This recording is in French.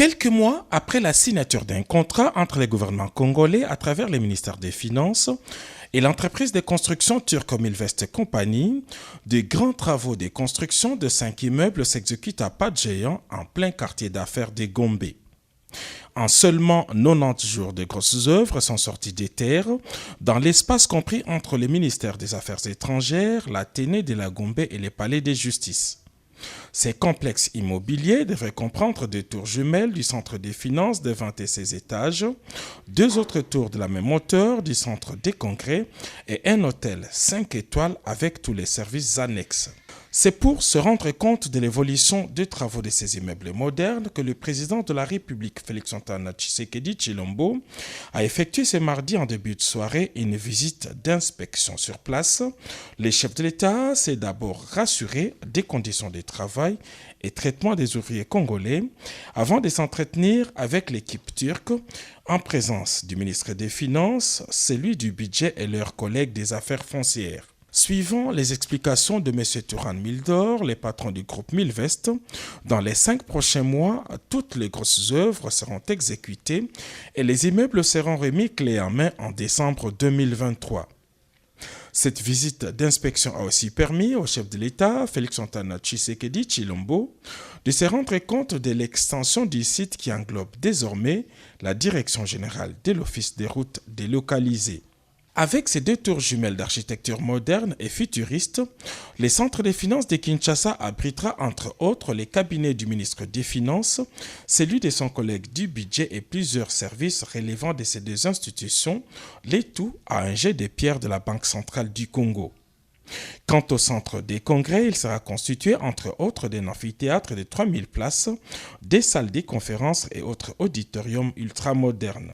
Quelques mois après la signature d'un contrat entre les gouvernements congolais à travers les ministères des Finances et l'entreprise de construction turque Milvest Company, de grands travaux de construction de 5 immeubles s'exécutent à pas de géant en plein quartier d'affaires de Gombe. En seulement 90 jours, de grosses œuvres sont sorties des terres dans l'espace compris entre le ministère des Affaires étrangères, l'Athénée de la Gombe et le palais de justice. Ces complexes immobiliers devraient comprendre deux tours jumelles du centre des finances de 26 étages, deux autres tours de la même hauteur du centre des congrès et un hôtel 5 étoiles avec tous les services annexes. C'est pour se rendre compte de l'évolution des travaux de ces immeubles modernes que le président de la République, Félix-Antoine Tshisekedi Tshilombo, a effectué ce mardi en début de soirée une visite d'inspection sur place. Le chef de l'État s'est d'abord rassuré des conditions de travail et traitement des ouvriers congolais avant de s'entretenir avec l'équipe turque en présence du ministre des Finances, celui du budget et leurs collègues des affaires foncières. Suivant les explications de M. Turan Mildor, le patron du groupe Milvest, dans les 5 prochains mois, toutes les grosses œuvres seront exécutées et les immeubles seront remis clé en main en décembre 2023. Cette visite d'inspection a aussi permis au chef de l'État, Félix-Antoine Tshisekedi Tshilombo, de se rendre compte de l'extension du site qui englobe désormais la direction générale de l'Office des routes délocalisées. Avec ces deux tours jumelles d'architecture moderne et futuriste, le centre des finances de Kinshasa abritera entre autres les cabinets du ministre des Finances, celui de son collègue du budget et plusieurs services relevant de ces deux institutions, le tout à un jet de pierre de la Banque centrale du Congo. Quant au centre des congrès, il sera constitué entre autres d'un amphithéâtre de 3000 places, des salles de conférences et autres auditoriums ultramodernes.